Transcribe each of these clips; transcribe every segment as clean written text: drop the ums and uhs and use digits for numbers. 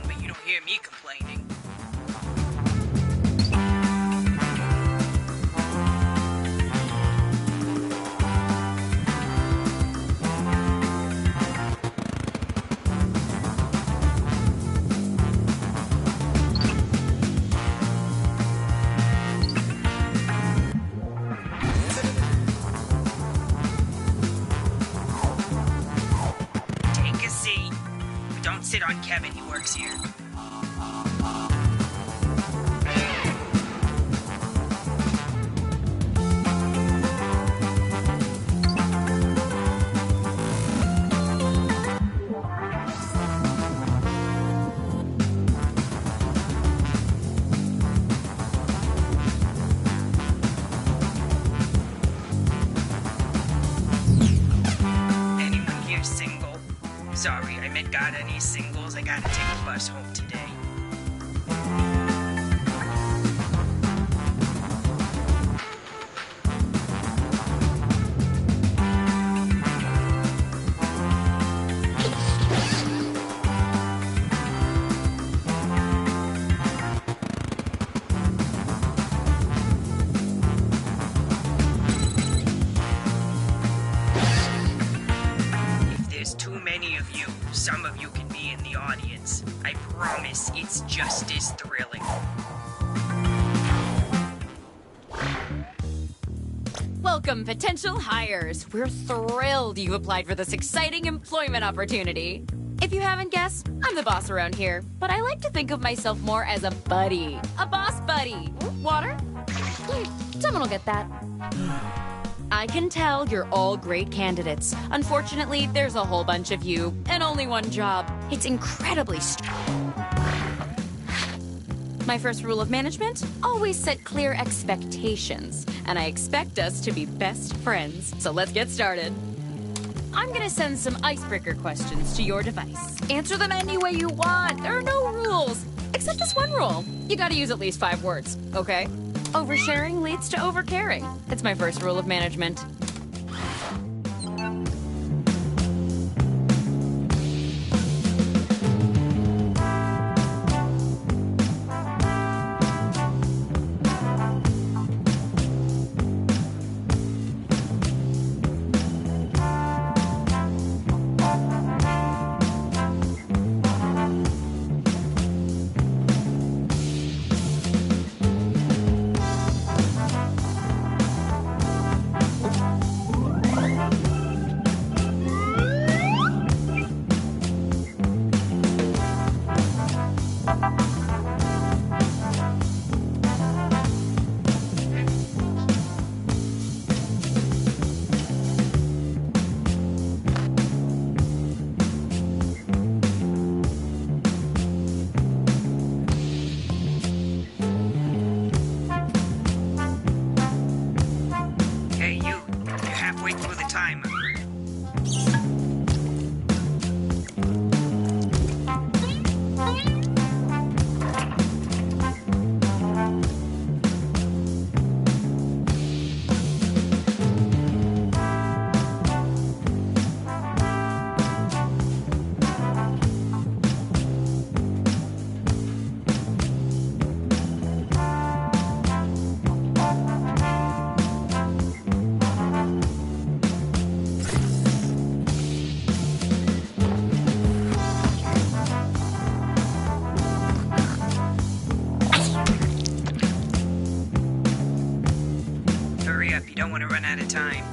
But you don't hear me complaining. Take a seat. But don't sit on Kevin, he works here. Sorry, I meant got any singles. I gotta take the bus home today. Some of you can be in the audience. I promise it's just as thrilling. Welcome, potential hires. We're thrilled you applied for this exciting employment opportunity. If you haven't guessed, I'm the boss around here, but I like to think of myself more as a buddy. A boss buddy. Water? Someone will get that. I can tell you're all great candidates. Unfortunately, there's a whole bunch of you, and only one job. It's incredibly My first rule of management? Always set clear expectations. And I expect us to be best friends. So let's get started. I'm gonna send some icebreaker questions to your device. Answer them any way you want. There are no rules. Except this one rule. You gotta use at least 5 words, okay? Oversharing leads to overcaring. It's my first rule of management. You don't want to run out of time.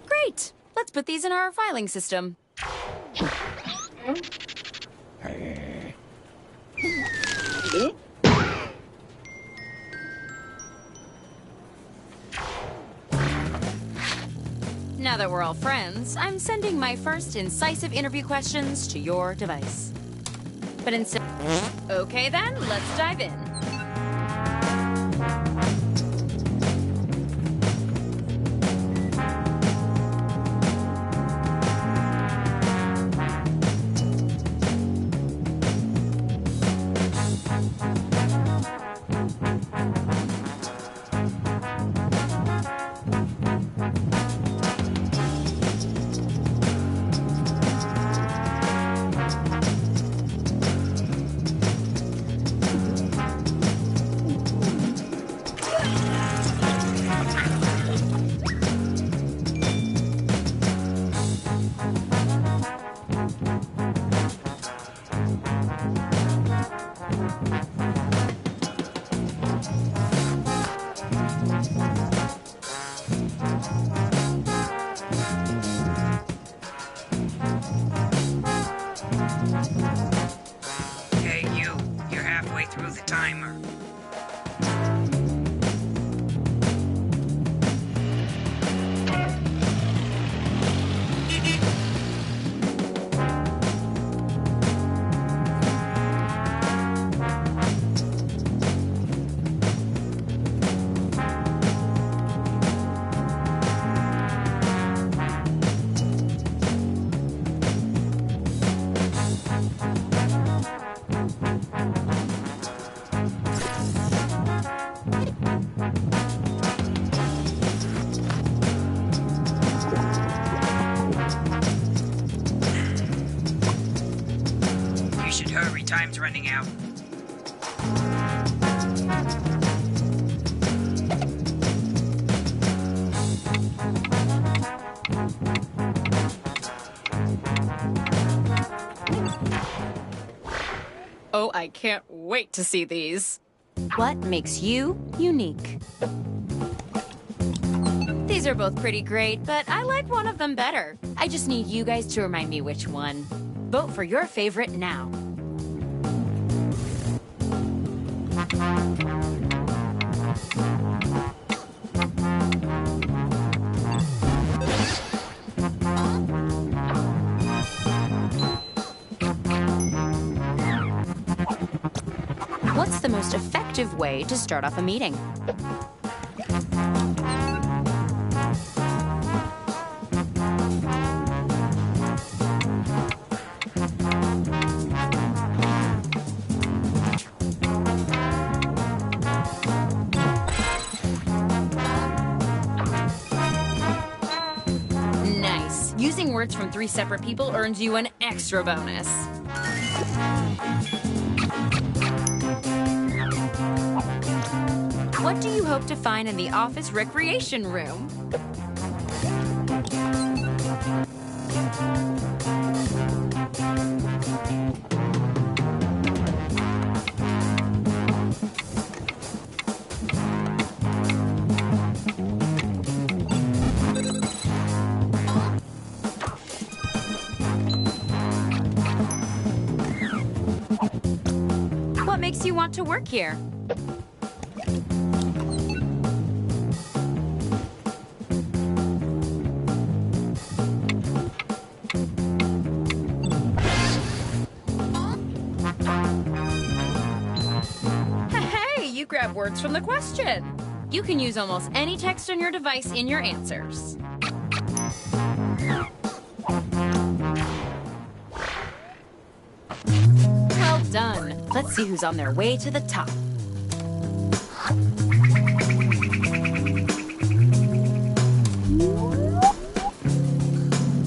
Great! Let's put these in our filing system. Now that we're all friends, I'm sending my first incisive interview questions to your device. But instead... Okay then, let's dive in. Hey, you're halfway through the timer. You should hurry, time's running out. Oh, I can't wait to see these. What makes you unique? These are both pretty great, but I like one of them better. I just need you guys to remind me which one. Vote for your favorite now. What's the most effective way to start off a meeting? Nice. Using words from 3 separate people earns you an extra bonus. What do you hope to find in the office recreation room? What makes you want to work here? Hey, you grab words from the question. You can use almost any text on your device in your answers. Well done. Let's see who's on their way to the top.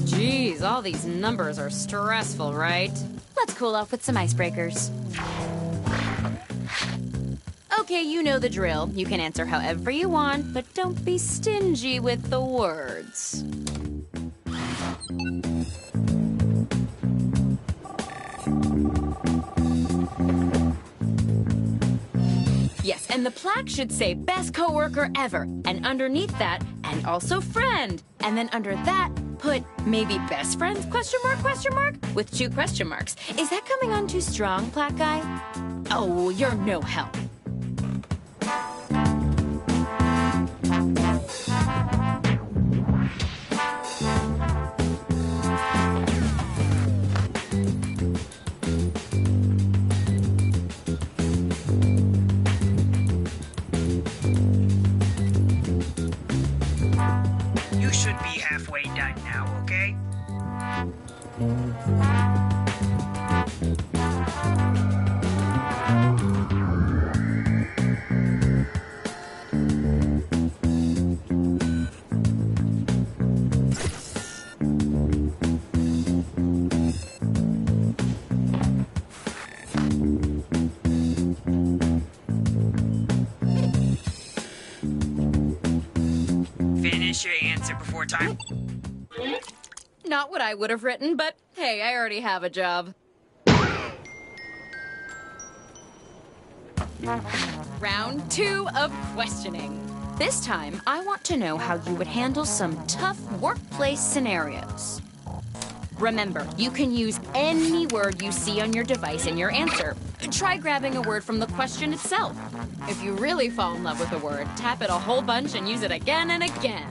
Geez, all these numbers are stressful, right? Let's cool off with some icebreakers. Okay, you know the drill. You can answer however you want, but don't be stingy with the words. Yes, and the plaque should say best coworker ever, and underneath that, and also friend, and then under that, put maybe best friends, question mark, with 2 question marks. Is that coming on too strong, Plaque Guy? Oh, you're no help. You should be halfway done now, okay? Finish your answer before time. Not what I would have written, but hey, I already have a job. Round 2 of questioning. This time, I want to know how you would handle some tough workplace scenarios. Remember, you can use any word you see on your device in your answer. Try grabbing a word from the question itself. If you really fall in love with a word, tap it a whole bunch and use it again and again.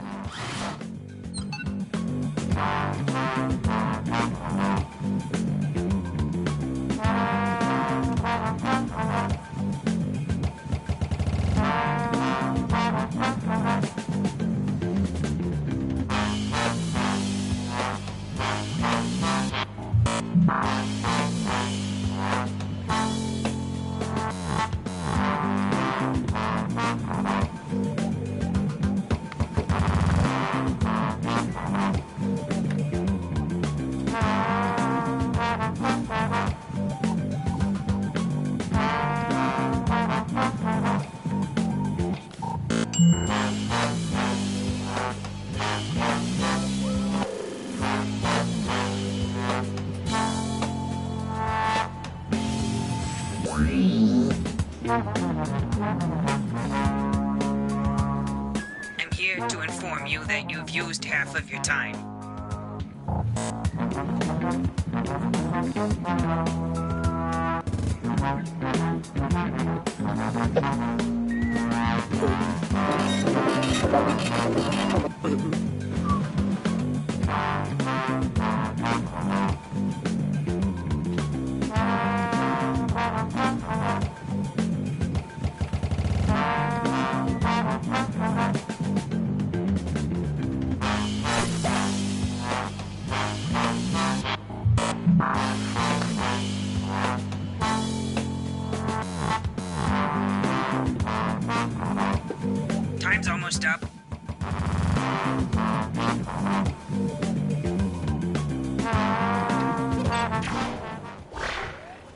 I'm here to inform you that you've used half of your time. Time's almost up.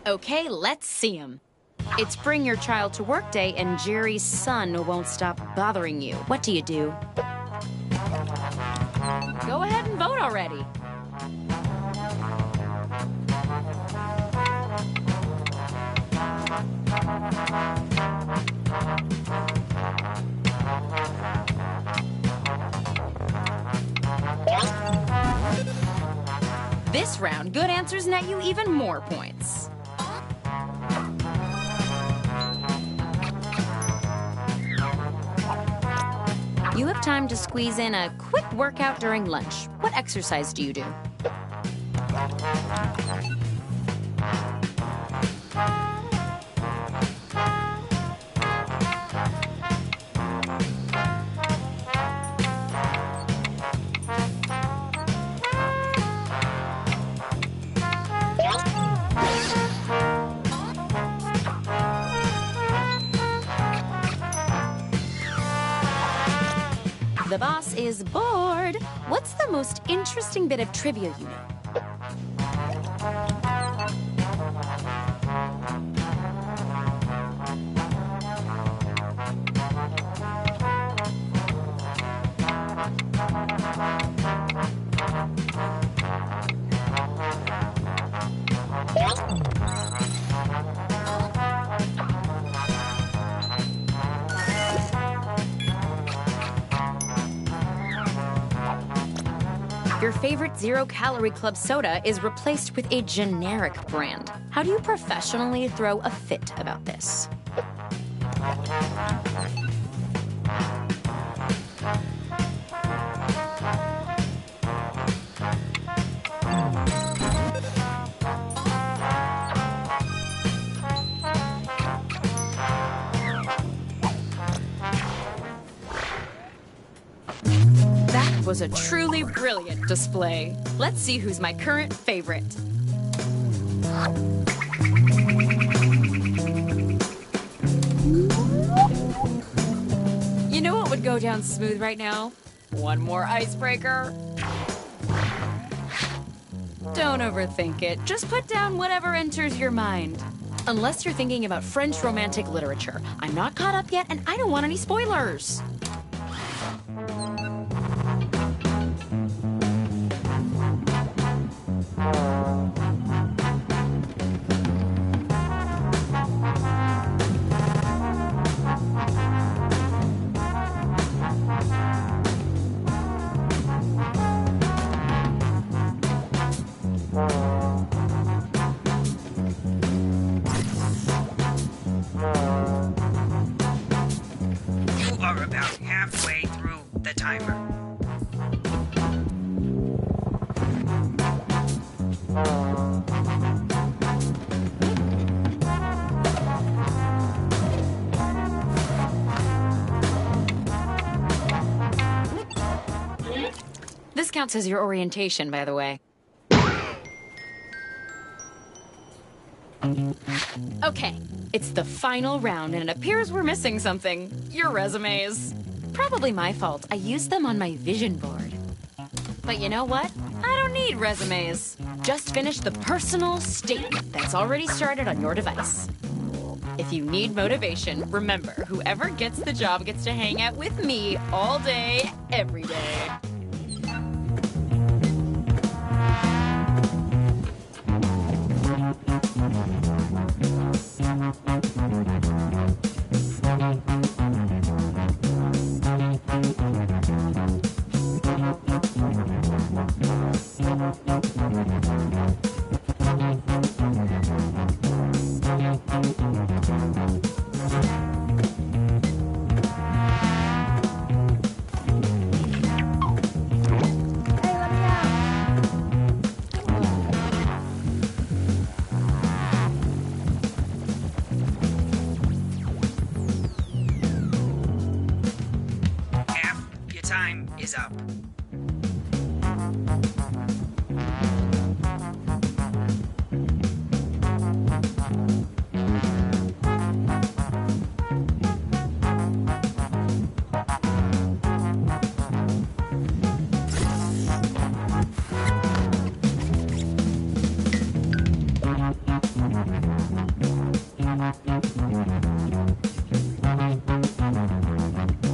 Okay, let's see him. It's bring your child to work day and Jerry's son won't stop bothering you. What do you do? Go ahead and vote already. This round, good answers net you even more points. You have time to squeeze in a quick workout during lunch. What exercise do you do? The boss is bored. What's the most interesting bit of trivia you know? Your favorite zero-calorie club soda is replaced with a generic brand. How do you professionally throw a fit about this? That was a truly brilliant display. Let's see who's my current favorite. You know what would go down smooth right now? One more icebreaker. Don't overthink it. Just put down whatever enters your mind. Unless you're thinking about French romantic literature. I'm not caught up yet, and I don't want any spoilers. You are about halfway through the timer. This counts as your orientation, by the way. Okay, it's the final round, and it appears we're missing something. Your resumes. Probably my fault. I used them on my vision board. But you know what? I don't need resumes. Just finish the personal statement that's already started on your device. If you need motivation, remember, whoever gets the job gets to hang out with me all day, every day. Time is up.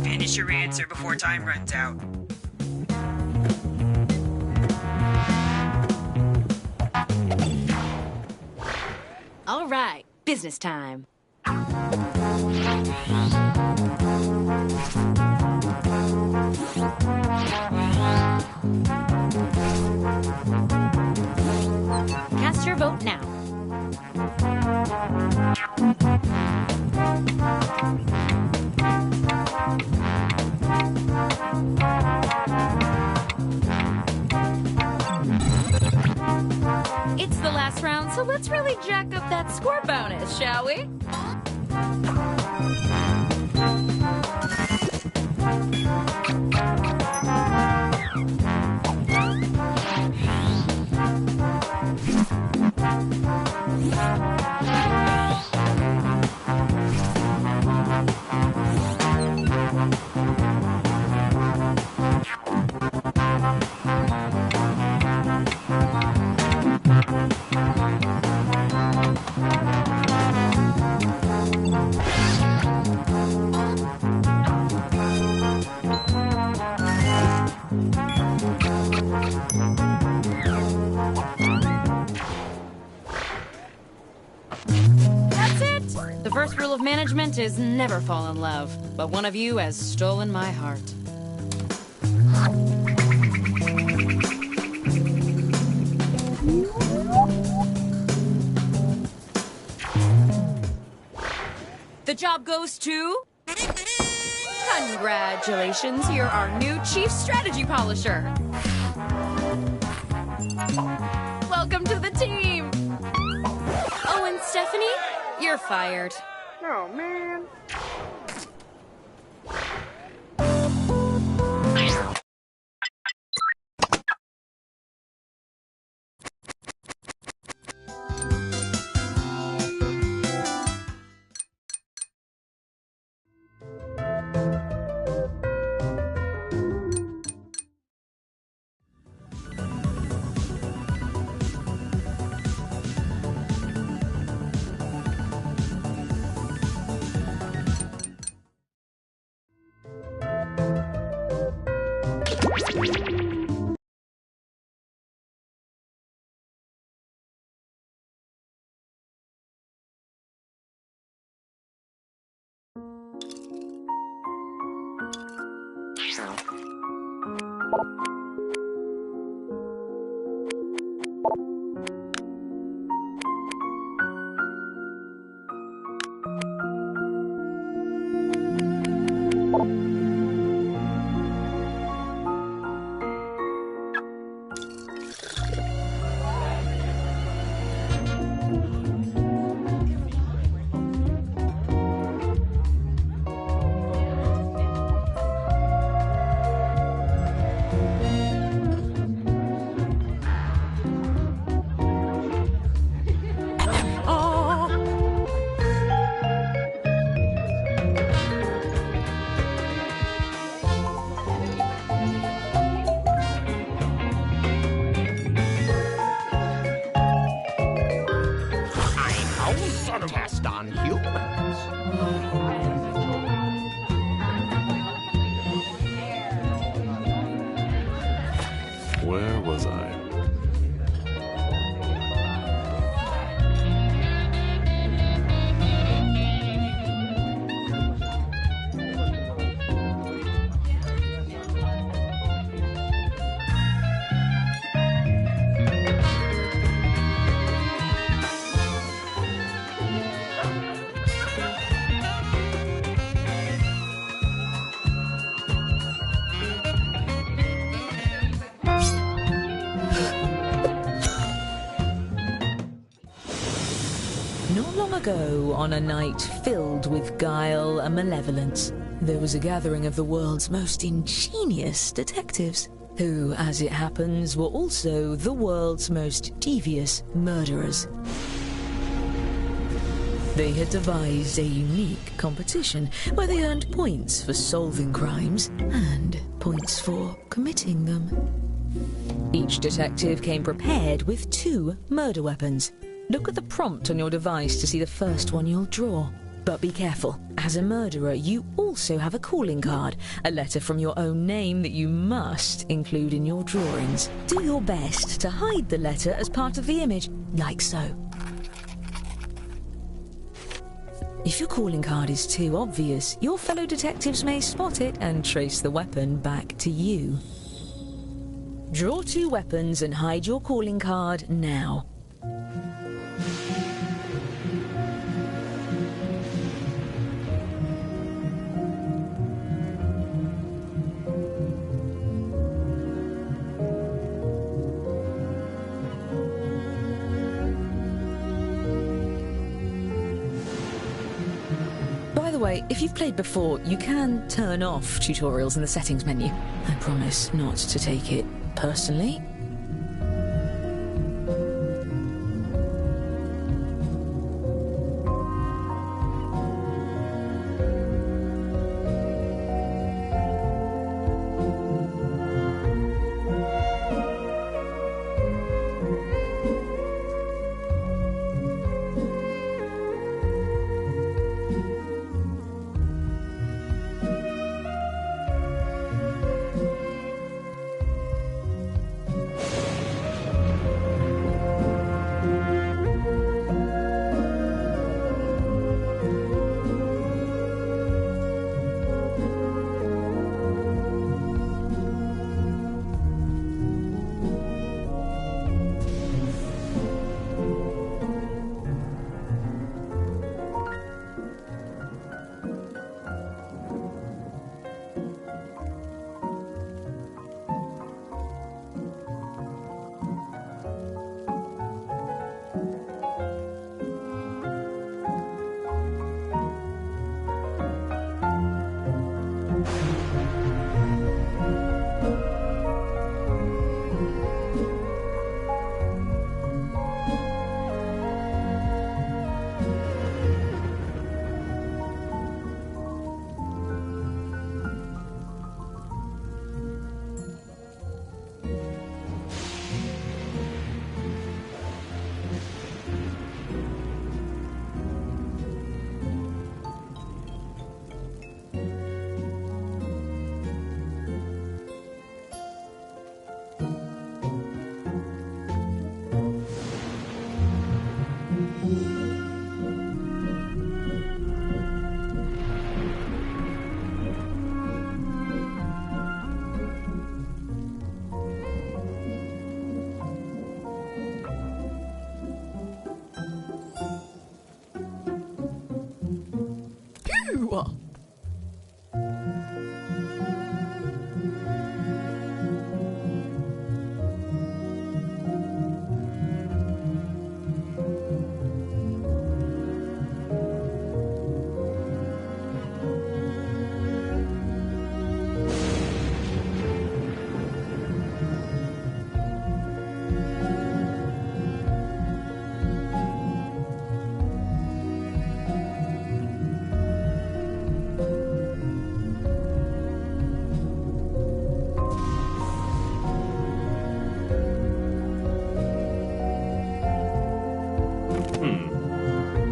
Finish your answer before time runs out. All right, business time. Cast your vote now. It's the last round, so let's really jack up that score bonus, shall we? That's it! The first rule of management is never fall in love, but one of you has stolen my heart. The job goes to... Congratulations, you're our new Chief Strategy Polisher. Welcome to the team. Oh, and Stephanie, you're fired. Oh, man. Test on humans. Where was I? Not long ago, on a night filled with guile and malevolence, there was a gathering of the world's most ingenious detectives, who, as it happens, were also the world's most devious murderers. They had devised a unique competition where they earned points for solving crimes and points for committing them. Each detective came prepared with 2 murder weapons. Look at the prompt on your device to see the first one you'll draw. But be careful. As a murderer, you also have a calling card, a letter from your own name that you must include in your drawings. Do your best to hide the letter as part of the image, like so. If your calling card is too obvious, your fellow detectives may spot it and trace the weapon back to you. Draw 2 weapons and hide your calling card now. By the way, if you've played before, you can turn off tutorials in the settings menu. I promise not to take it personally. up.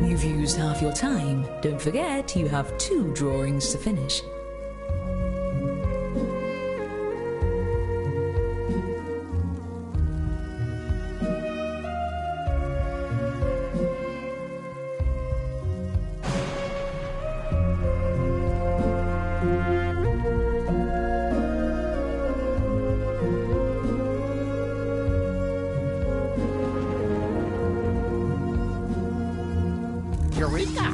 You've used half your time. Don't forget, you have 2 drawings to finish. Eureka!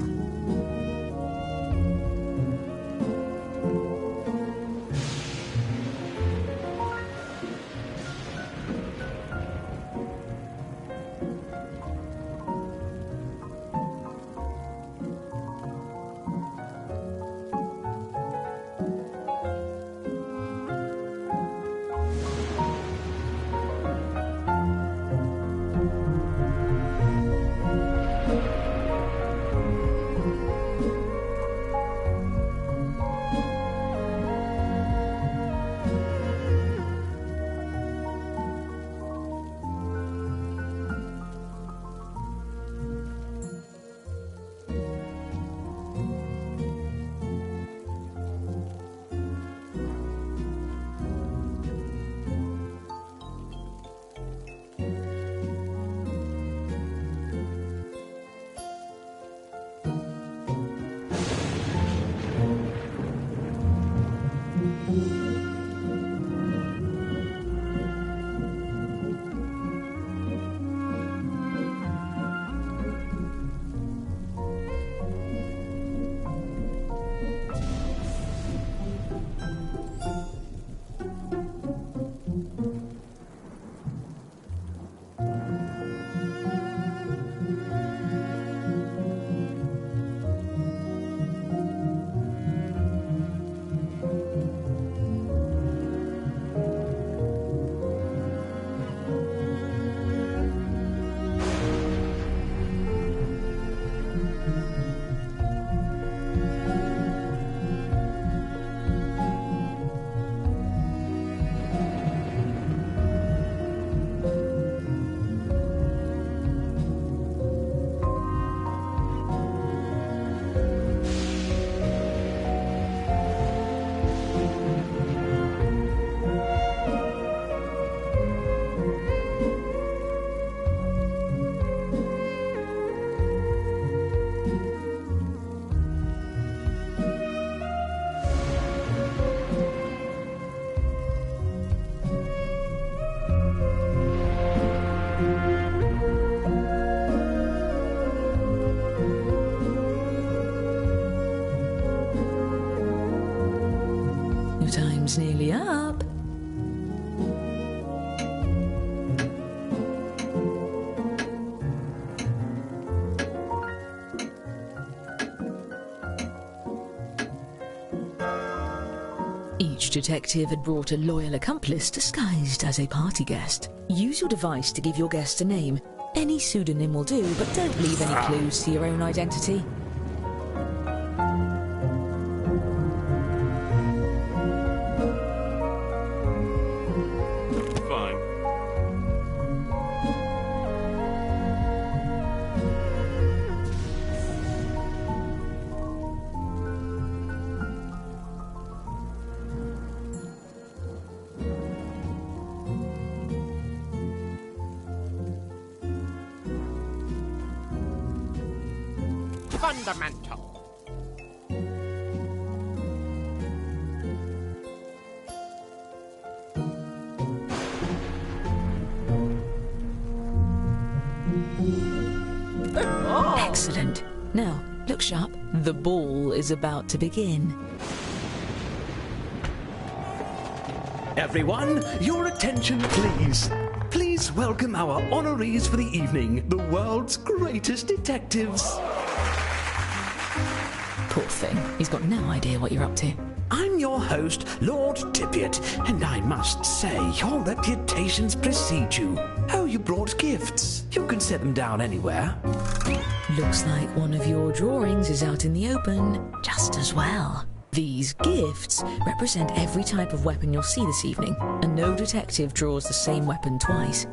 Your time's nearly up. Each detective had brought a loyal accomplice disguised as a party guest. Use your device to give your guest a name. Any pseudonym will do, but don't leave any clues to your own identity. Fine. Fundamental. Excellent. Now, look sharp. The ball is about to begin. Everyone, your attention please. Please welcome our honorees for the evening, the world's greatest detectives. Poor thing. He's got no idea what you're up to. I'm your host, Lord Tippett, and I must say, your reputations precede you. Oh, you brought gifts. You can set them down anywhere. Looks like one of your drawings is out in the open, just as well. These gifts represent every type of weapon you'll see this evening, and no detective draws the same weapon twice.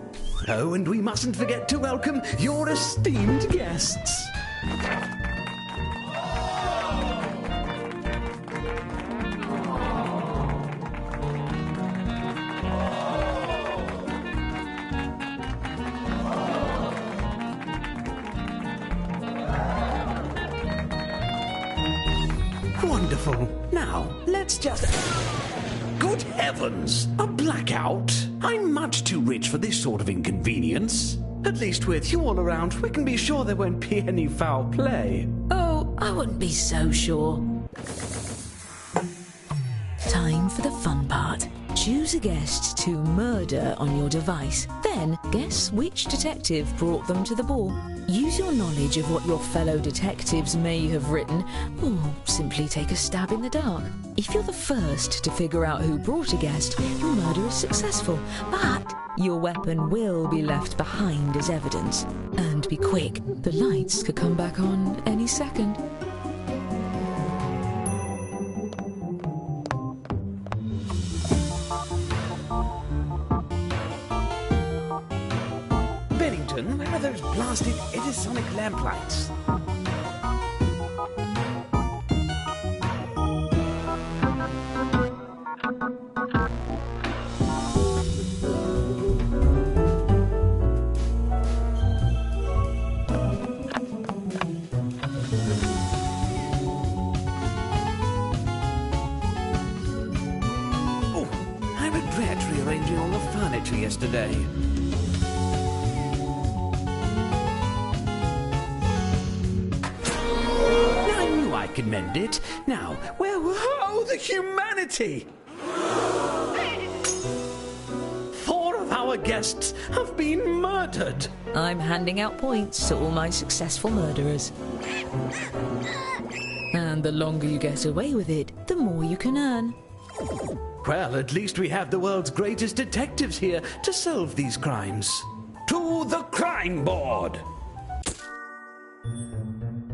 Oh, and we mustn't forget to welcome your esteemed guests. Wonderful. Now, let's just... Good heavens! A blackout? I'm much too rich for this sort of inconvenience. At least with you all around, we can be sure there won't be any foul play. Oh, I wouldn't be so sure. Time for the fun part. Choose a guest to murder on your device. Then, guess which detective brought them to the ball. Use your knowledge of what your fellow detectives may have written, or simply take a stab in the dark. If you're the first to figure out who brought a guest, your murder is successful, but your weapon will be left behind as evidence. And be quick, the lights could come back on any second. Bennington, where are those blasted Edisonic lamplights? Oh, I regret rearranging all the furniture yesterday. I can mend it. Now, where were... Oh, the humanity! 4 of our guests have been murdered. I'm handing out points to all my successful murderers. And the longer you get away with it, the more you can earn. Well, at least we have the world's greatest detectives here to solve these crimes. To the crime board!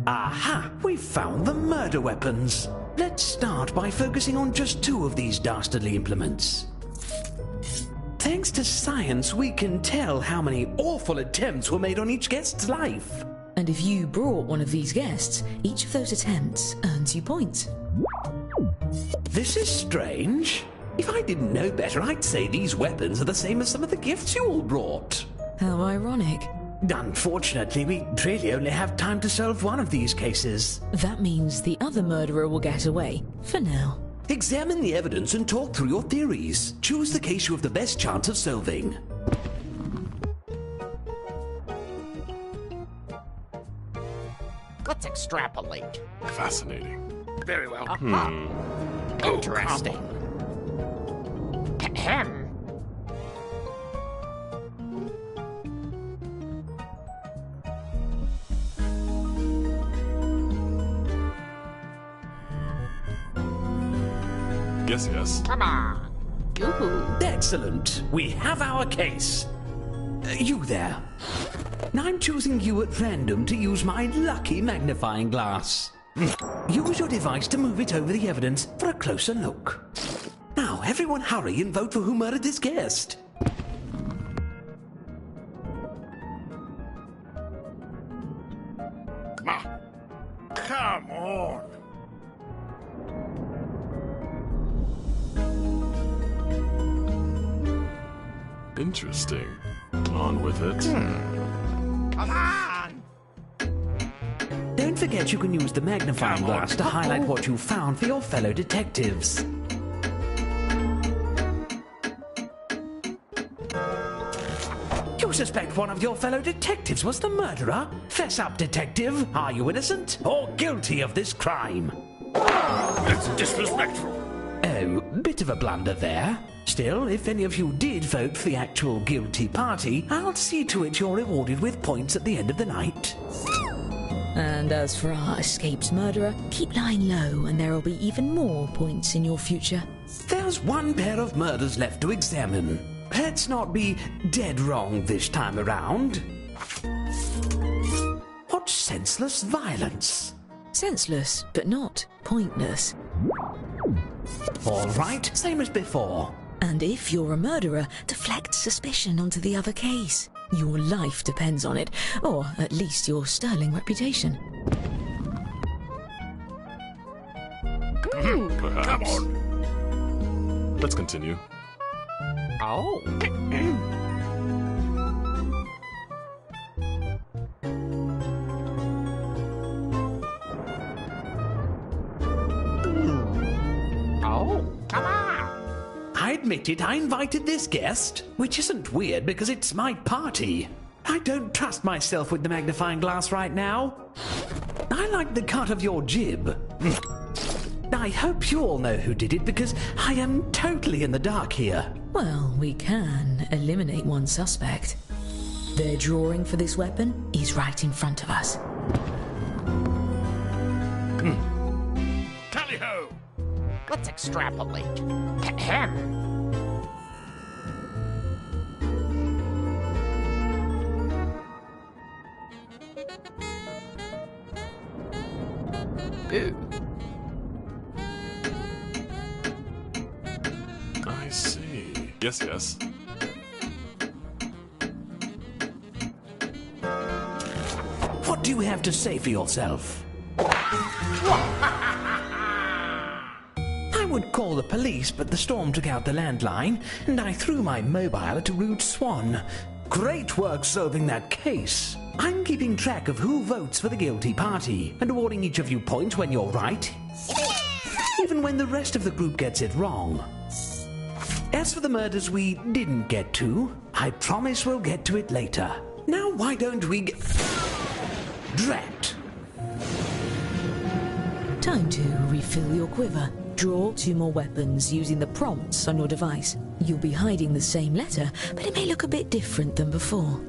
Aha! We've found the murder weapons. Let's start by focusing on just 2 of these dastardly implements. Thanks to science, we can tell how many awful attempts were made on each guest's life. And if you brought one of these guests, each of those attempts earns you points. This is strange. If I didn't know better, I'd say these weapons are the same as some of the gifts you all brought. How ironic. Unfortunately, we really only have time to solve one of these cases. That means the other murderer will get away, for now. Examine the evidence and talk through your theories. Choose the case you have the best chance of solving. Let's extrapolate. Fascinating. Very well. Interesting. Ahem. Yes. Come on. Yoo-hoo. Excellent. We have our case. You there. Now I'm choosing you at random to use my lucky magnifying glass. Use your device to move it over the evidence for a closer look. Now, everyone hurry and vote for who murdered this guest. Come on. Interesting. On with it. Come on. Don't forget you can use the magnifying glass to highlight what you found for your fellow detectives. You suspect one of your fellow detectives was the murderer? Fess up, detective. Are you innocent or guilty of this crime? That's disrespectful. Oh, bit of a blunder there. Still, if any of you did vote for the actual guilty party, I'll see to it you're rewarded with points at the end of the night. And as for our escaped murderer, keep lying low and there will be even more points in your future. There's one pair of murders left to examine. Let's not be dead wrong this time around. What senseless violence! Senseless, but not pointless. All right, same as before. And if you're a murderer, deflect suspicion onto the other case. Your life depends on it, or at least your sterling reputation. Perhaps. Come on. Let's continue. Oh. Oh, come on. I admit it, I invited this guest, which isn't weird because it's my party. I don't trust myself with the magnifying glass right now. I like the cut of your jib. I hope you all know who did it because I am totally in the dark here. Well, we can eliminate one suspect. Their drawing for this weapon is right in front of us. Tally-ho. Let's extrapolate. I see. Yes, yes. What do you have to say for yourself? I would call the police, but the storm took out the landline, and I threw my mobile at a rude swan. Great work solving that case. I'm keeping track of who votes for the guilty party, and awarding each of you points when you're right, even when the rest of the group gets it wrong. As for the murders we didn't get to, I promise we'll get to it later. Now why don't we get... Drat! Time to refill your quiver. Draw 2 more weapons using the prompts on your device. You'll be hiding the same letter, but it may look a bit different than before.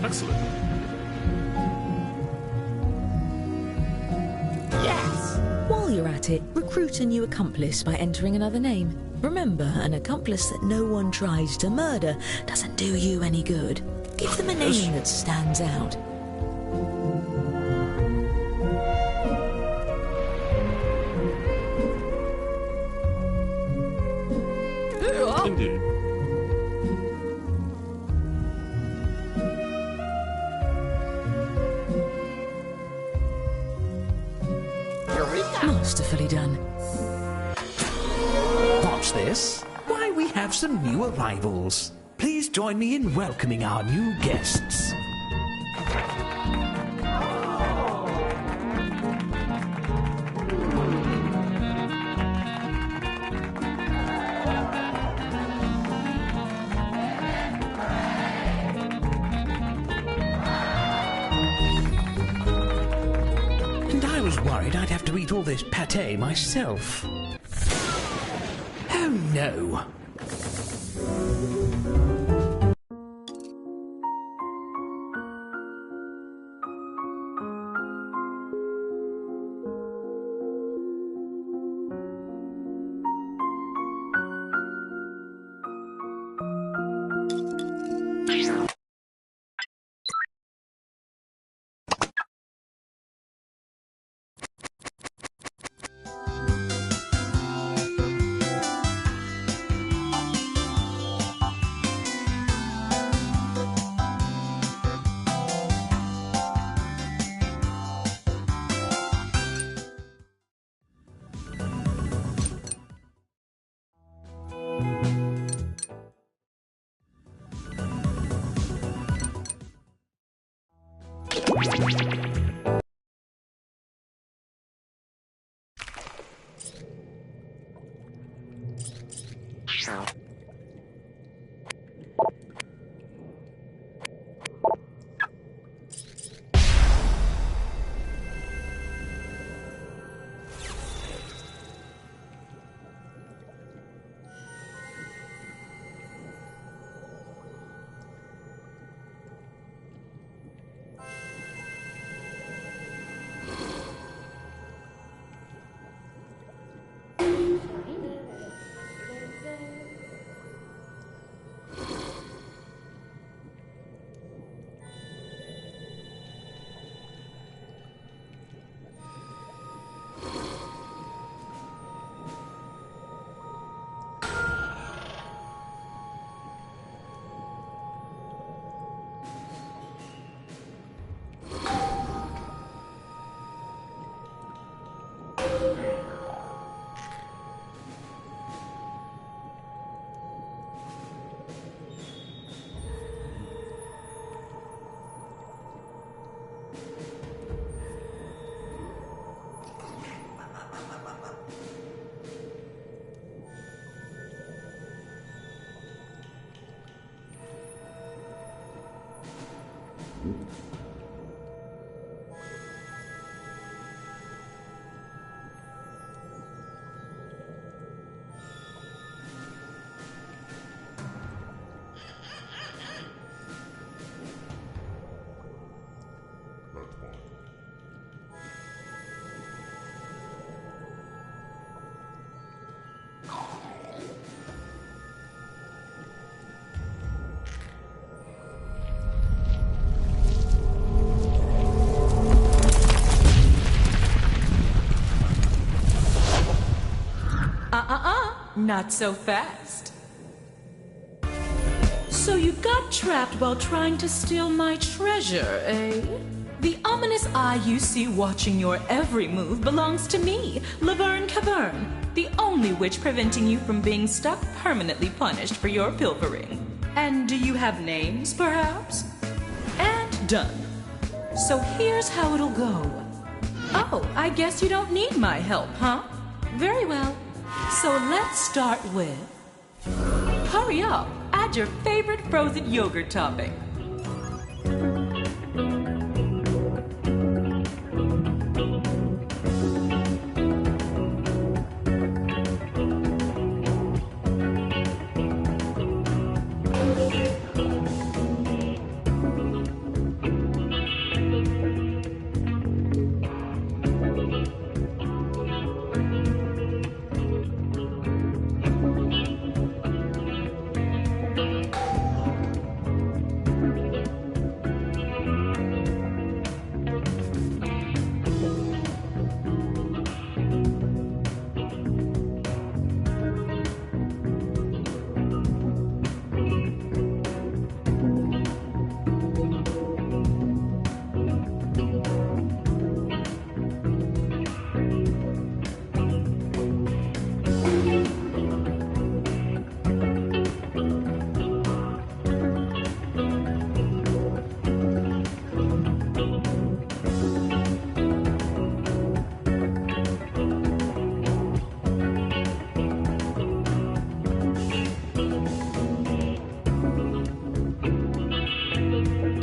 Excellent. Yes! While you're at it, recruit a new accomplice by entering another name. Remember, an accomplice that no one tries to murder doesn't do you any good. Give them a name that stands out. Indeed. Masterfully done. What's this? Why, we have some new arrivals. Please join me in welcoming our new guests. And I was worried I'd have to eat all this pâté myself. Oh no! Not so fast. So you got trapped while trying to steal my treasure, eh? The ominous eye you see watching your every move belongs to me, Laverne Cavern, the only witch preventing you from being stuck permanently punished for your pilfering. And do you have names, perhaps? And done. So here's how it'll go. Oh, I guess you don't need my help, huh? Very well. So let's start with... Hurry up! Add your favorite frozen yogurt topping.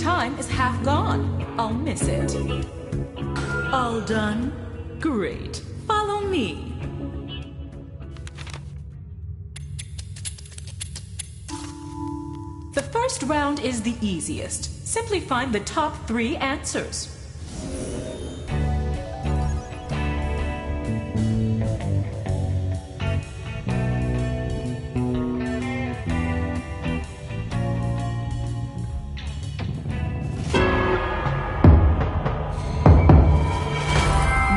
time is half gone. I'll miss it. All done? Great. Follow me. The first round is the easiest. Simply find the top 3 answers.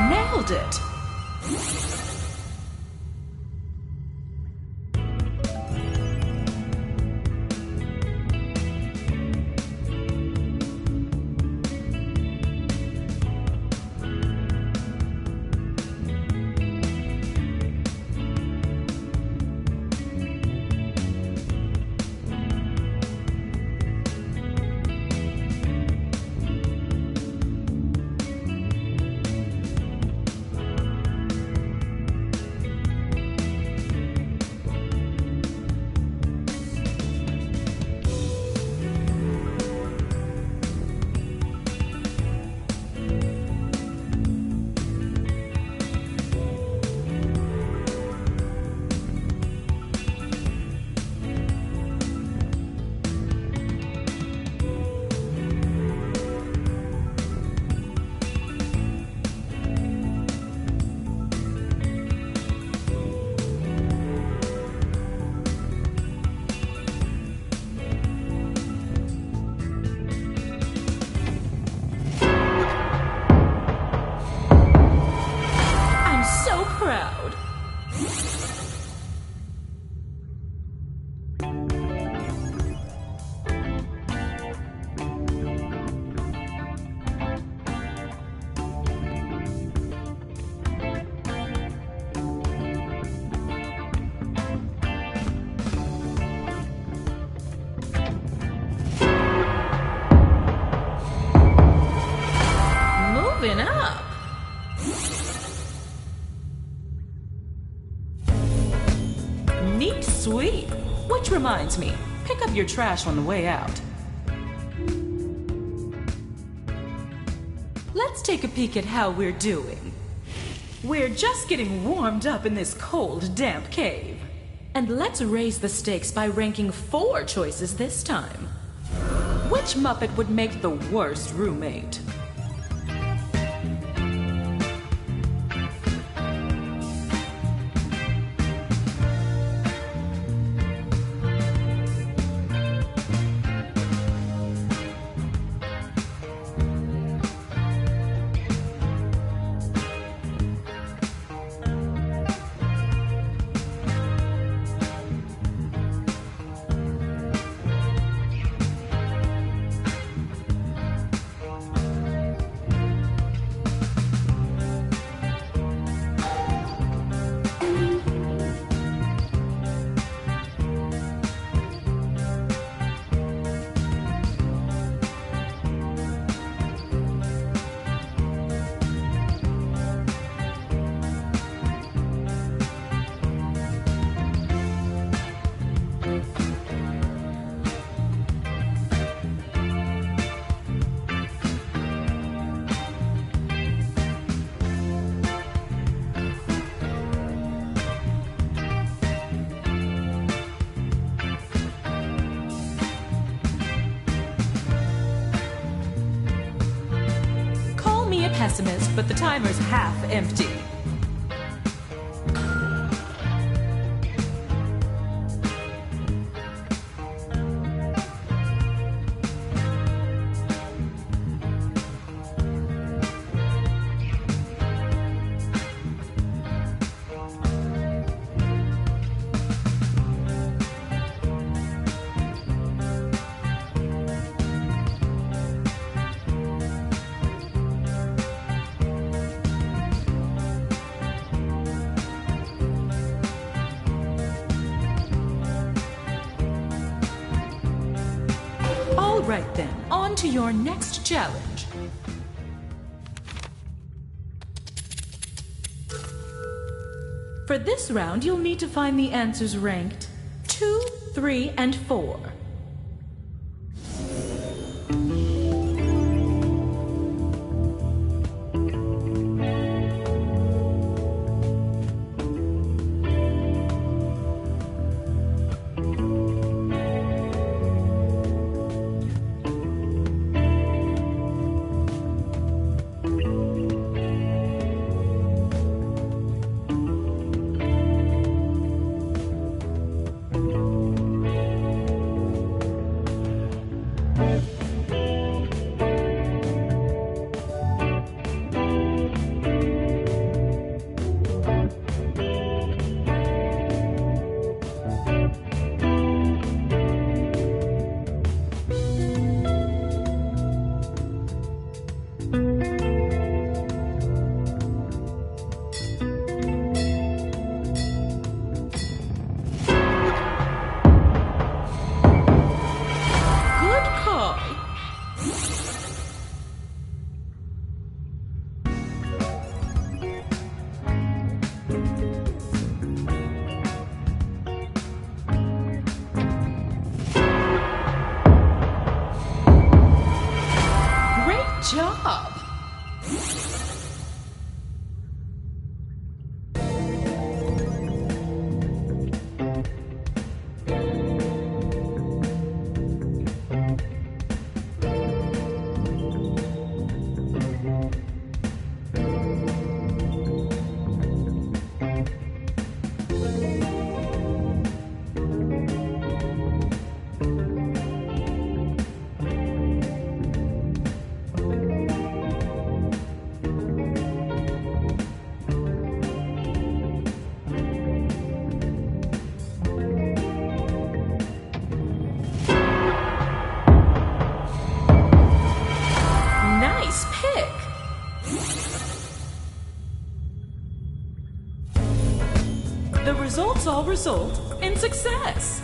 Nailed it! Moving up. Neat sweep. Which reminds me, pick up your trash on the way out. Let's take a peek at how we're doing. We're just getting warmed up in this cold, damp cave. And let's raise the stakes by ranking 4 choices this time. Which Muppet would make the worst roommate? Pessimist, but the timer's half empty. Right then, on to your next challenge. For this round, you'll need to find the answers ranked 2, 3, and 4. job! Nice pick! The results all result in success.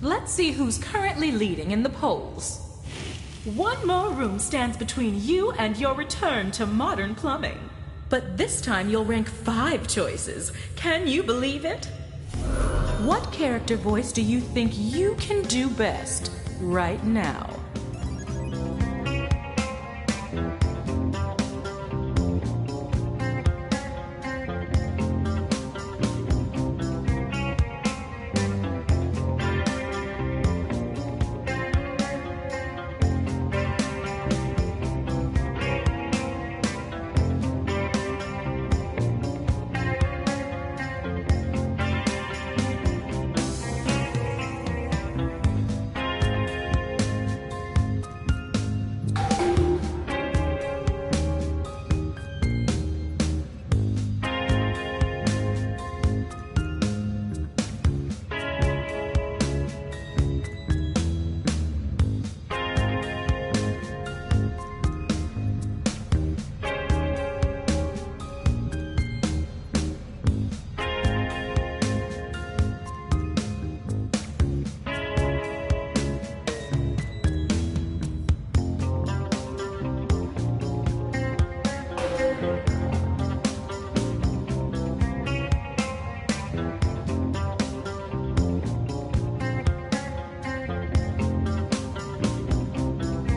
Let's see who's currently leading in the polls. One more room stands between you and your return to modern plumbing. But this time you'll rank 5 choices. Can you believe it? What character voice do you think you can do best right now?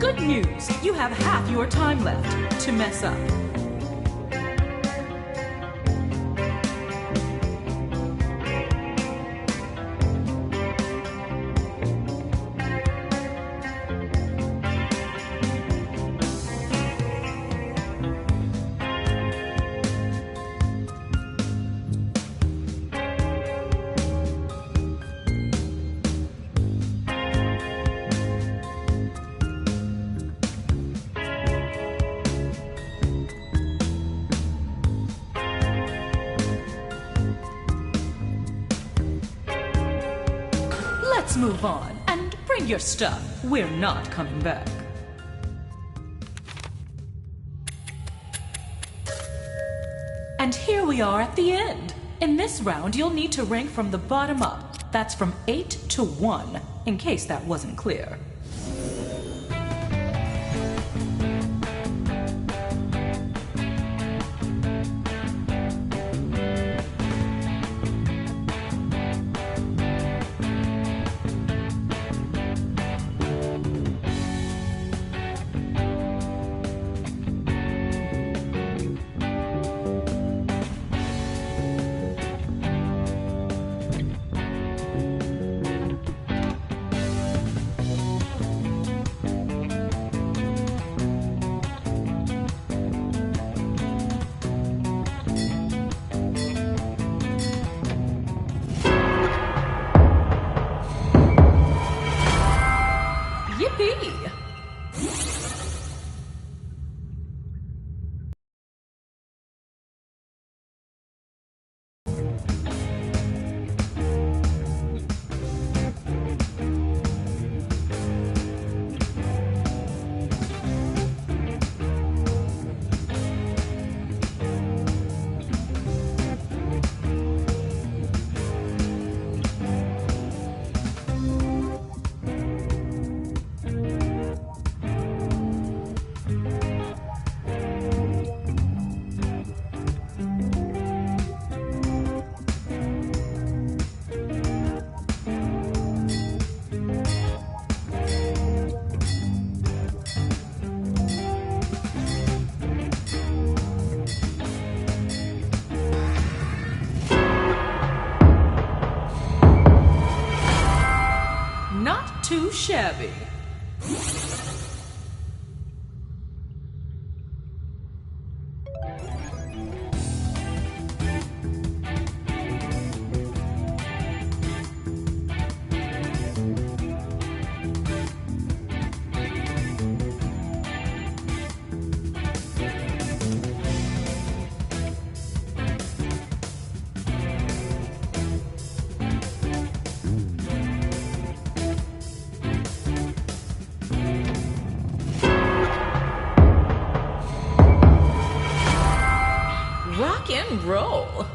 Good news! You have half your time left to mess up. Let's move on and bring your stuff. We're not coming back. And here we are at the end. In this round, you'll need to rank from the bottom up. That's from 8 to 1, in case that wasn't clear. too shabby. Rock and roll.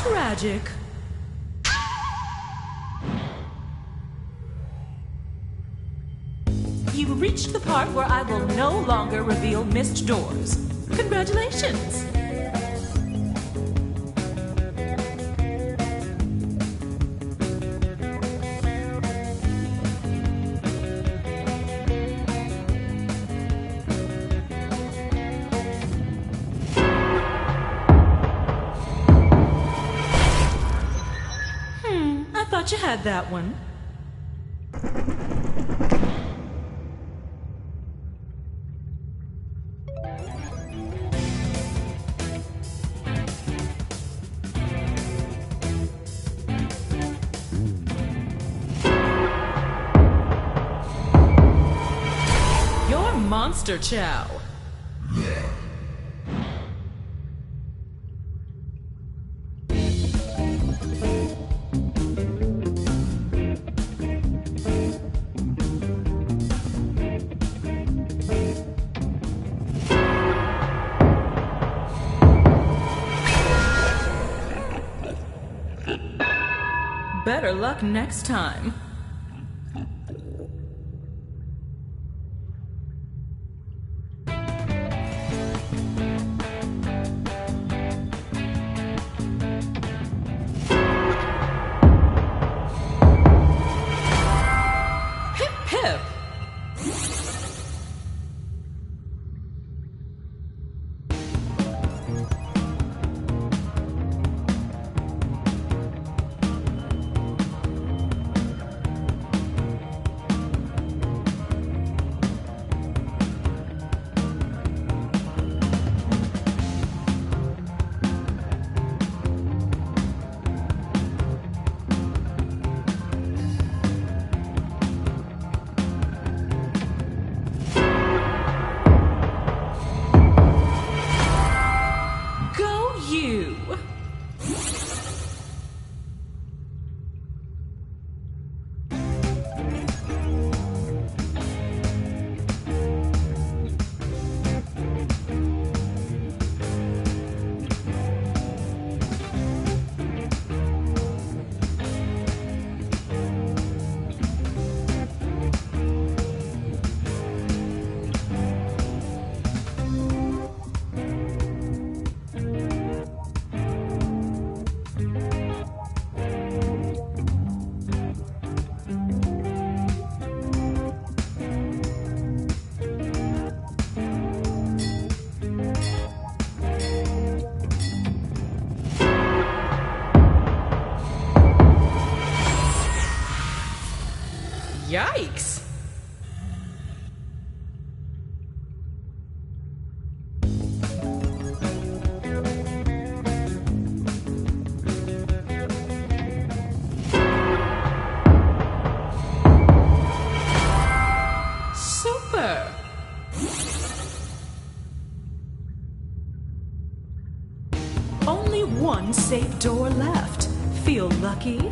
Tragic. You reached the part where I will no longer reveal missed doors. Congratulations! I thought you had that one. You're Monster Chow. Better luck next time. Pip pip! Go you! Yikes! one safe door left. Feel lucky?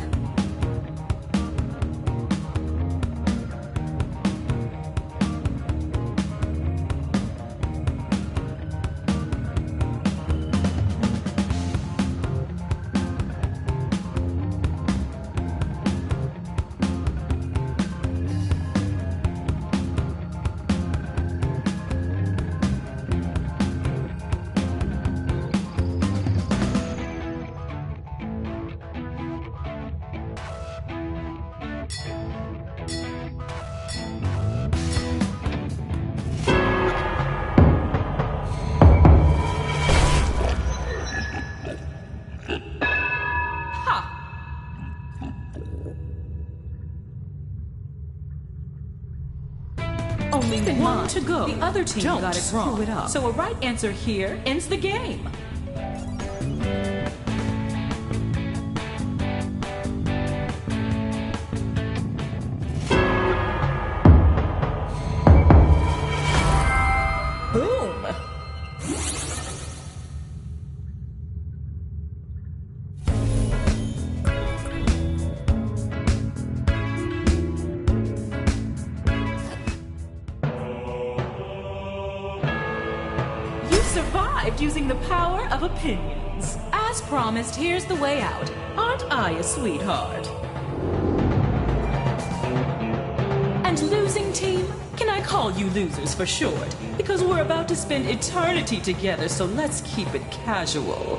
Only one to go. The other team got it wrong. Screw it up. So a right answer here ends the game. Boom! Survived using the power of opinions. As promised, here's the way out. Aren't I a sweetheart? And losing team? Can I call you losers for short? Because we're about to spend eternity together, so let's keep it casual.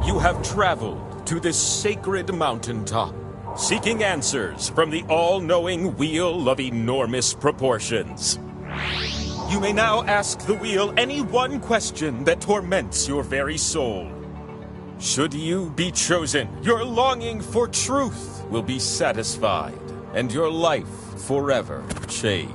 You have traveled to this sacred mountaintop, seeking answers from the all-knowing wheel of enormous proportions. You may now ask the wheel any one question that torments your very soul. Should you be chosen, your longing for truth will be satisfied, and your life forever changed.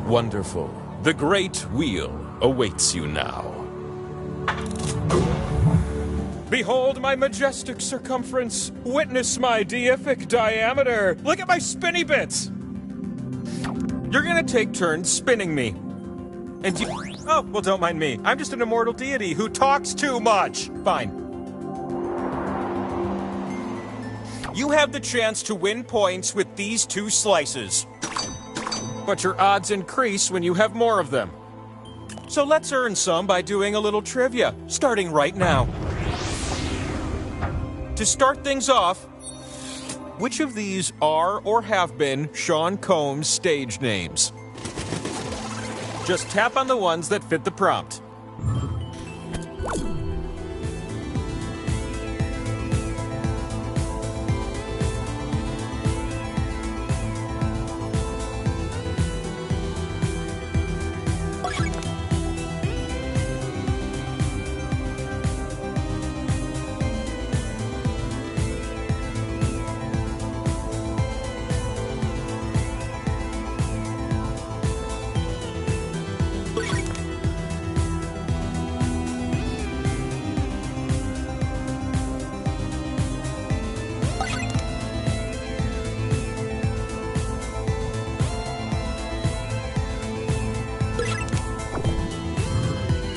Wonderful. The great wheel awaits you now. Behold my majestic circumference. Witness my deific diameter. Look at my spinny bits. You're gonna take turns spinning me. And you... Oh, well, don't mind me. I'm just an immortal deity who talks too much. Fine. You have the chance to win points with these 2 slices. But your odds increase when you have more of them. So let's earn some by doing a little trivia, starting right now. To start things off, which of these are or have been Sean Combs' stage names? Just tap on the ones that fit the prompt.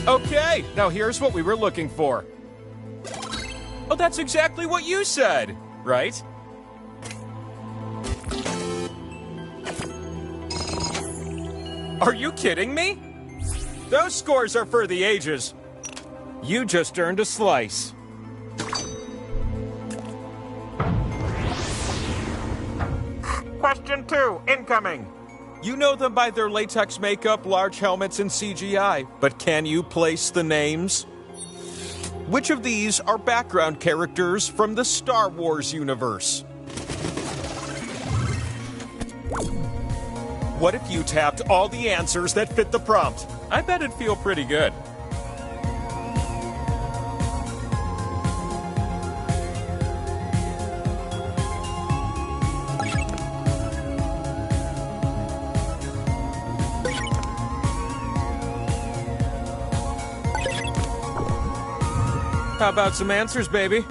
Okay, now here's what we were looking for. Oh, that's exactly what you said, right? Are you kidding me? Those scores are for the ages. You just earned a slice. Question 2, incoming. You know them by their latex makeup, large helmets, and CGI, but can you place the names? Which of these are background characters from the Star Wars universe? What if you tapped all the answers that fit the prompt? I bet it'd feel pretty good. How about some answers, baby?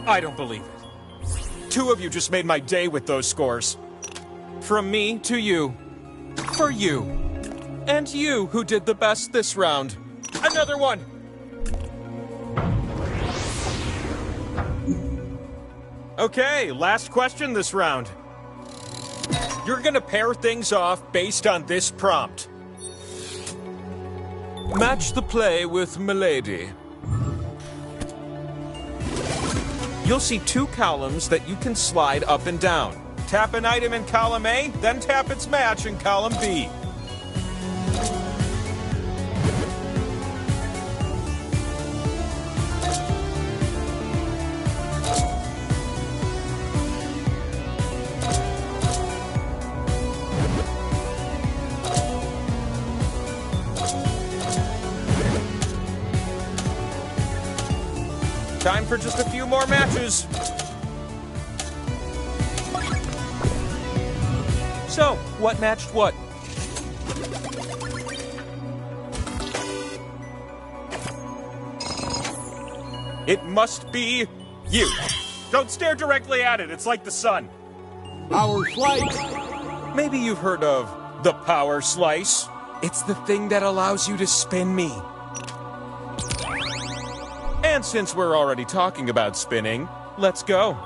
I don't believe it. 2 of you just made my day with those scores. From me to you. For you. And you who did the best this round. Another one! Okay, last question this round. You're gonna pair things off based on this prompt. Match the play with Milady. You'll see 2 columns that you can slide up and down. Tap an item in column A, then tap its match in column B. Time for just a few more matches. So, what matched what? It must be you. Don't stare directly at it, it's like the sun. Power slice. Maybe you've heard of the power slice. It's the thing that allows you to spin me. And since we're already talking about spinning, let's go.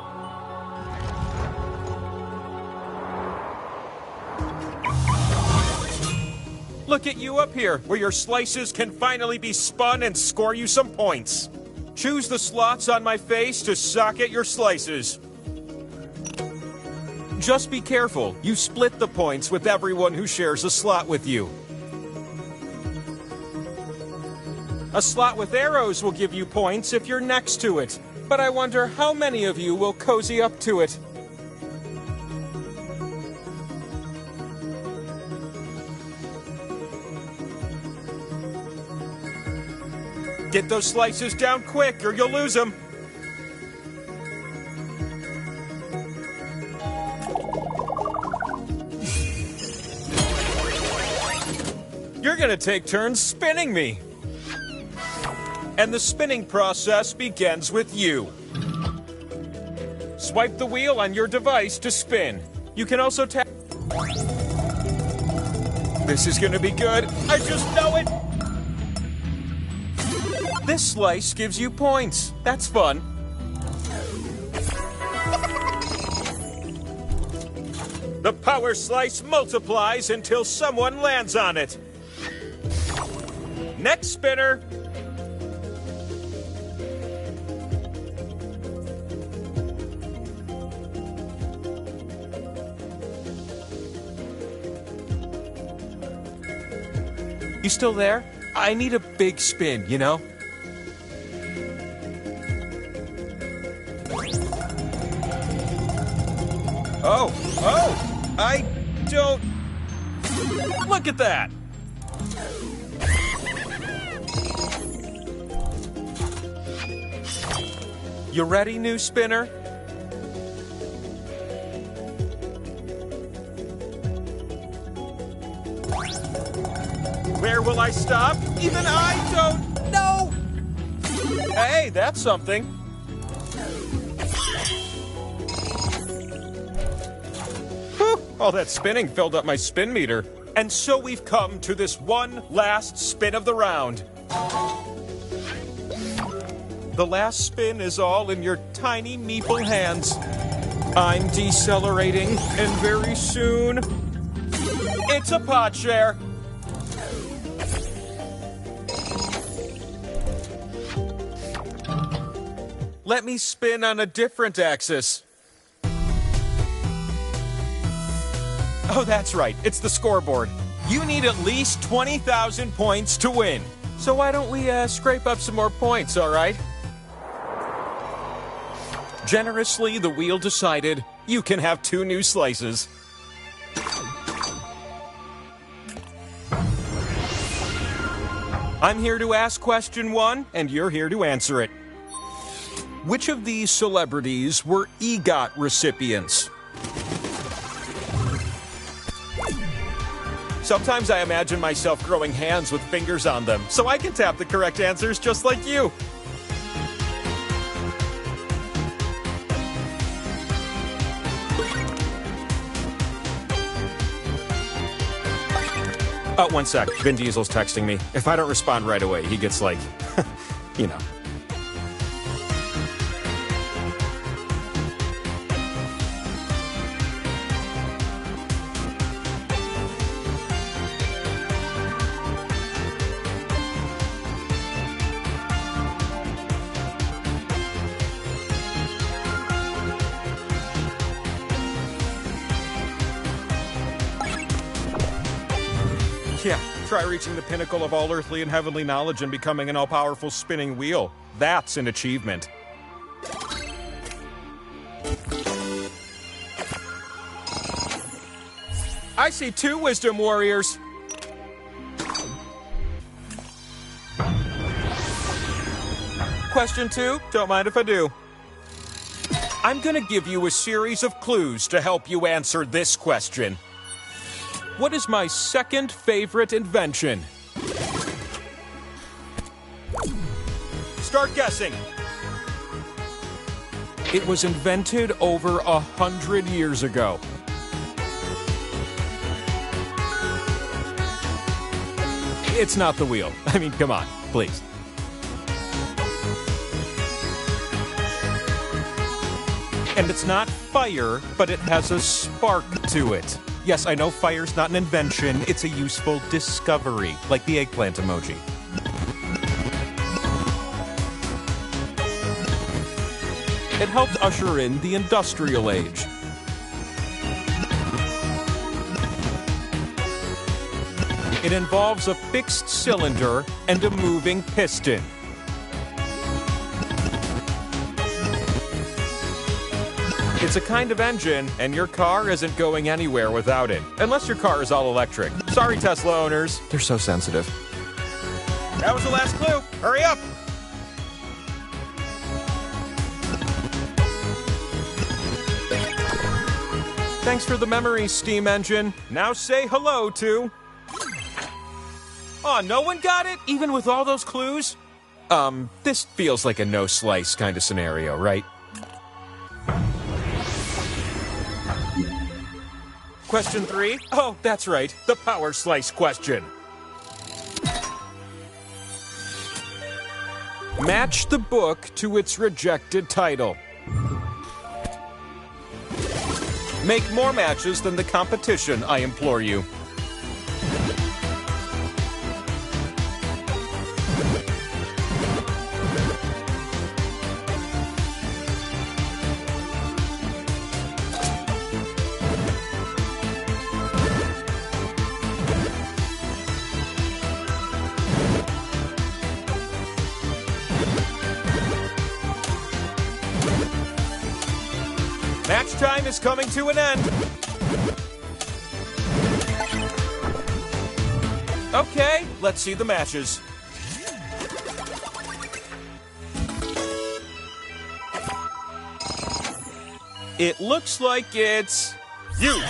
Look at you up here, where your slices can finally be spun and score you some points. Choose the slots on my face to socket your slices. Just be careful, you split the points with everyone who shares a slot with you. A slot with arrows will give you points if you're next to it, but I wonder how many of you will cozy up to it. Get those slices down quick or you'll lose them. You're gonna take turns spinning me. And the spinning process begins with you. Swipe the wheel on your device to spin. You can also tap... This is gonna be good. I just know it! This slice gives you points. That's fun. The power slice multiplies until someone lands on it. Next spinner. You still there? I need a big spin, you know? Oh, I don't... Look at that! You ready, new spinner? Where will I stop? Even I don't know! Hey, that's something. Whew, all that spinning filled up my spin meter. And so we've come to this one last spin of the round. The last spin is all in your tiny meeple hands. I'm decelerating, and very soon, it's a pod share. Let me spin on a different axis. Oh, that's right. It's the scoreboard. You need at least 20,000 points to win. So why don't we scrape up some more points, all right? Generously, the wheel decided you can have 2 new slices. I'm here to ask question 1, and you're here to answer it. Which of these celebrities were EGOT recipients? Sometimes I imagine myself growing hands with fingers on them, so I can tap the correct answers just like you. Oh, 1 sec. Vin Diesel's texting me. If I don't respond right away, he gets like, you know. Yeah, try reaching the pinnacle of all earthly and heavenly knowledge and becoming an all-powerful spinning wheel. That's an achievement. I see 2 wisdom warriors. Question 2, don't mind if I do. I'm gonna give you a series of clues to help you answer this question. What is my second favorite invention? Start guessing. It was invented over 100 years ago. It's not the wheel. I mean, come on, please. And it's not fire, but it has a spark to it. Yes, I know fire's not an invention, it's a useful discovery, like the eggplant emoji. It helped usher in the industrial age. It involves a fixed cylinder and a moving piston. It's a kind of engine, and your car isn't going anywhere without it. Unless your car is all electric. Sorry, Tesla owners. They're so sensitive. That was the last clue. Hurry up! Thanks for the memory, steam engine. Now say hello to... Oh, no one got it? Even with all those clues? This feels like a no-slice kind of scenario, right? Question 3? Oh, that's right, the power slice question. Match the book to its rejected title. Make more matches than the competition, I implore you. Match time is coming to an end. Okay, let's see the matches. It looks like it's you.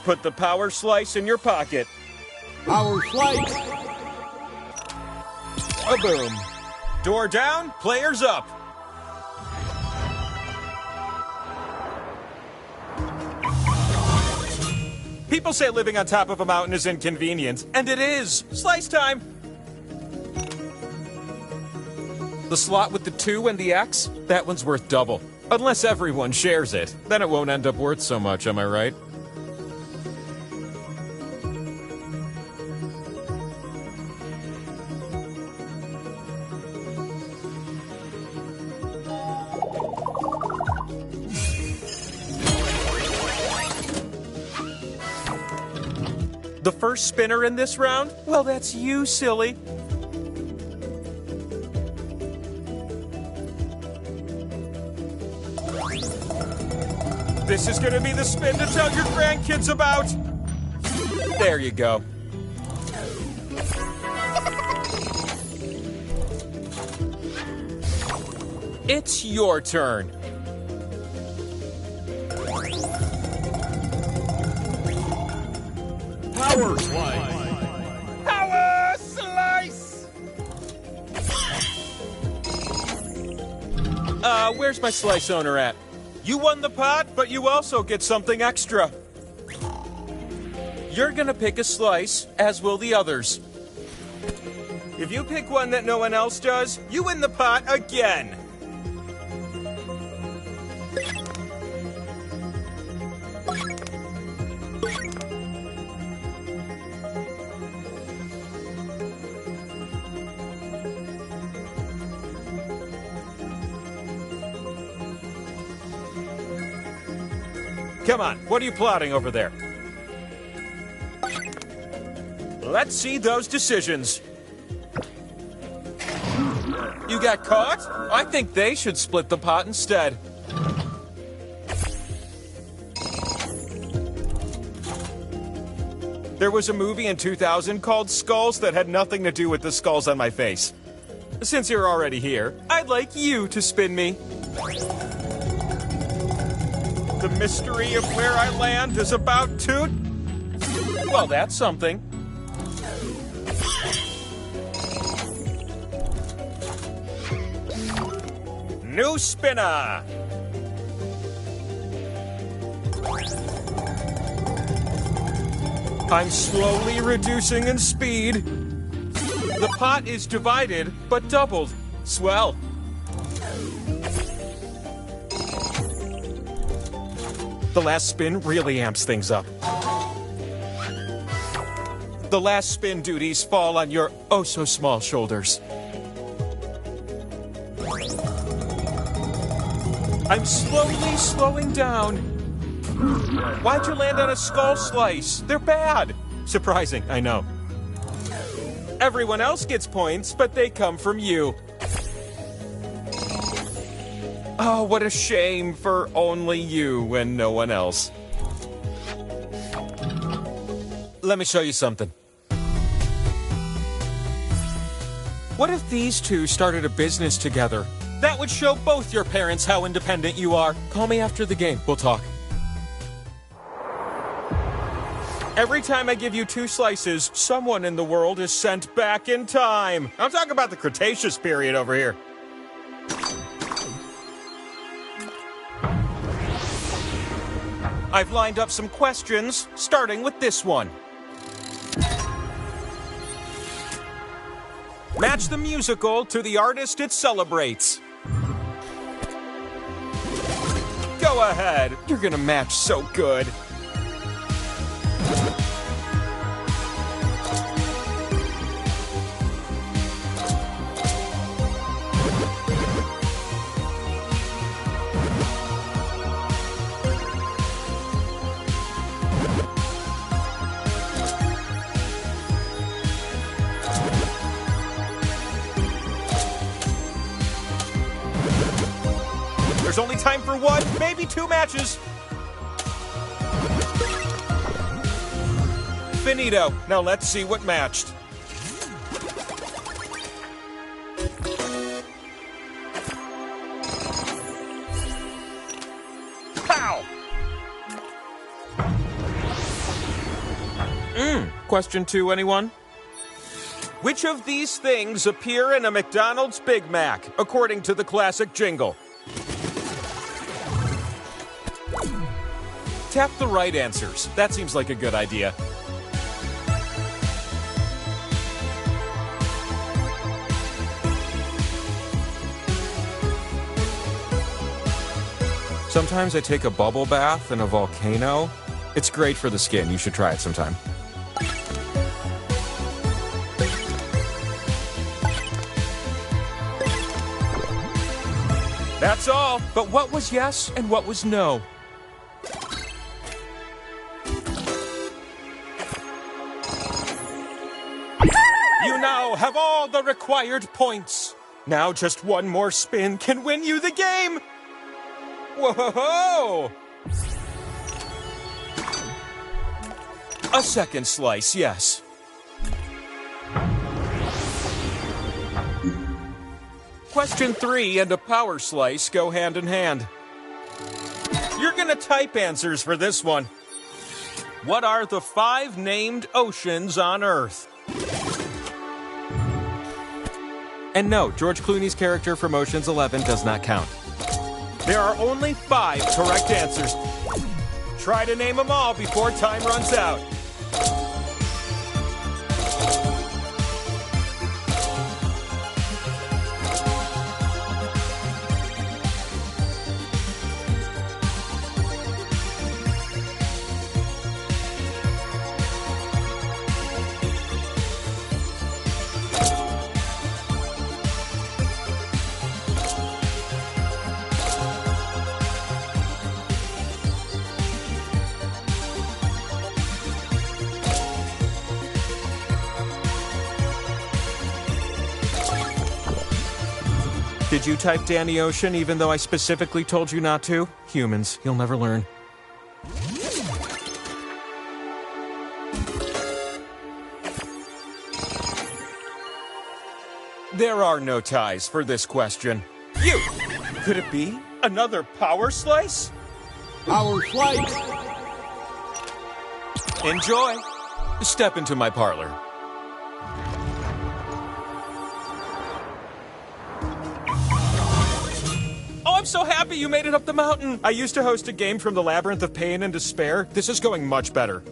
Put the power slice in your pocket. Power slice. A boom. Door down, players up. People say living on top of a mountain is inconvenient, and it is. Slice time! The slot with the 2 and the X? That one's worth double. Unless everyone shares it. Then it won't end up worth so much, am I right? The first spinner in this round? Well, that's you, silly. This is gonna be the spin to tell your grandkids about. There you go. It's your turn. Power slice. Power slice! Where's my slice owner at? You won the pot, but you also get something extra. You're gonna pick a slice, as will the others. If you pick one that no one else does, you win the pot again. Come on, what are you plotting over there? Let's see those decisions. You got caught? I think they should split the pot instead. There was a movie in 2000 called Skulls that had nothing to do with the skulls on my face. Since you're already here, I'd like you to spin me. The mystery of where I land is about to... Well, that's something. New spinner! I'm slowly reducing in speed. The pot is divided, but doubled. Swell. The last spin really amps things up. The last spin duties fall on your oh-so-small shoulders. I'm slowly slowing down. Why'd you land on a skull slice? They're bad. Surprising, I know. Everyone else gets points, but they come from you. Oh, what a shame for only you and no one else. Let me show you something. What if these two started a business together? That would show both your parents how independent you are. Call me after the game. We'll talk. Every time I give you 2 slices, someone in the world is sent back in time. I'm talking about the Cretaceous period over here. I've lined up some questions, starting with this one. Match the musical to the artist it celebrates. Go ahead. You're gonna match so good. There's only time for one, maybe two matches. Finito. Now let's see what matched. Pow! Question 2, anyone? Which of these things appear in a McDonald's Big Mac, according to the classic jingle? Tap the right answers. That seems like a good idea. Sometimes I take a bubble bath in a volcano. It's great for the skin. You should try it sometime. That's all. But what was yes and what was no? You now have all the required points. Now just one more spin can win you the game. Whoa! A second slice, yes. Question 3 and a power slice go hand in hand. You're gonna type answers for this one. What are the 5 named oceans on Earth? And no, George Clooney's character from Ocean's 11 does not count. There are only 5 correct answers. Try to name them all before time runs out. Did you type Danny Ocean even though I specifically told you not to? Humans, you'll never learn. There are no ties for this question. You! Could it be another power slice? Power slice! Enjoy! Step into my parlor. I'm so happy you made it up the mountain. I used to host a game from the Labyrinth of Pain and Despair. This is going much better.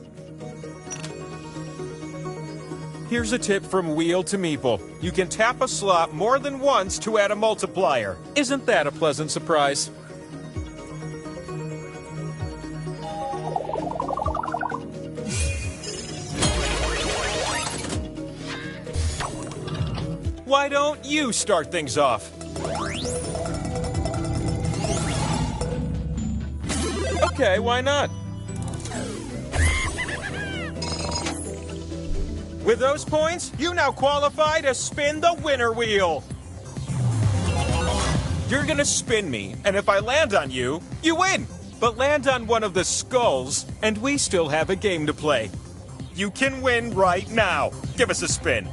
Here's a tip from Wheel to Meeple. You can tap a slot more than once to add a multiplier. Isn't that a pleasant surprise? Why don't you start things off? Okay, why not? With those points, you now qualify to spin the winner wheel. You're gonna spin me, and if I land on you, you win. But land on one of the skulls, and we still have a game to play. You can win right now. Give us a spin.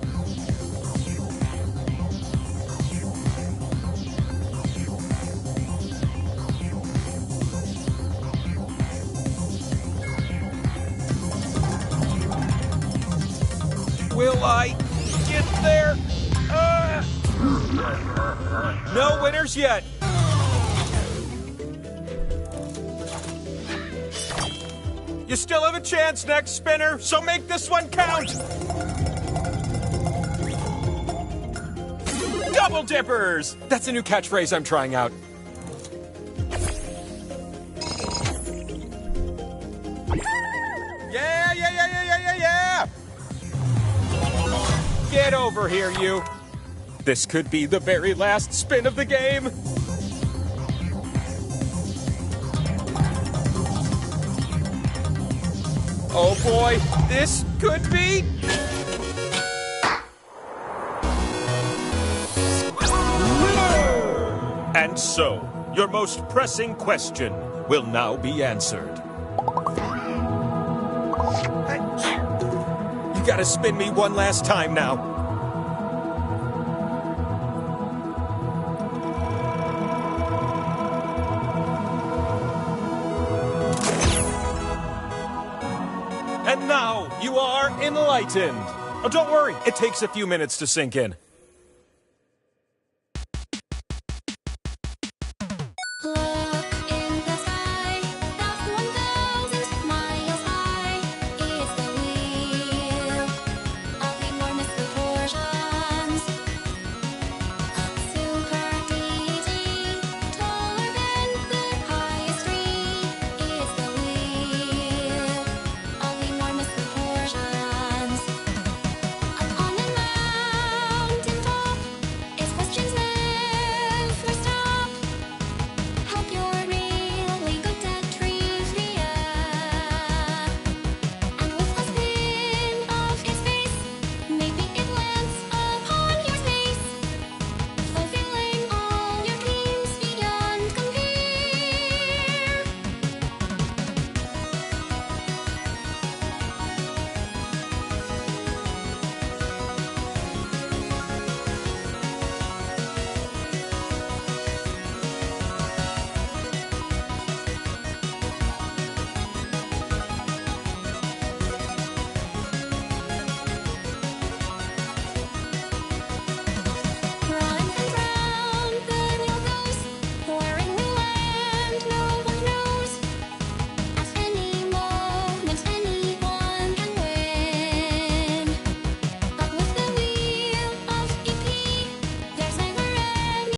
Will I get there? No winners yet. You still have a chance next spinner, so make this one count. Double dippers! That's a new catchphrase I'm trying out. Yeah! Get over here, you. This could be the very last spin of the game. Oh boy, this could be... And so, your most pressing question will now be answered. You gotta spin me one last time now. And now you are enlightened. Oh, don't worry, it takes a few minutes to sink in.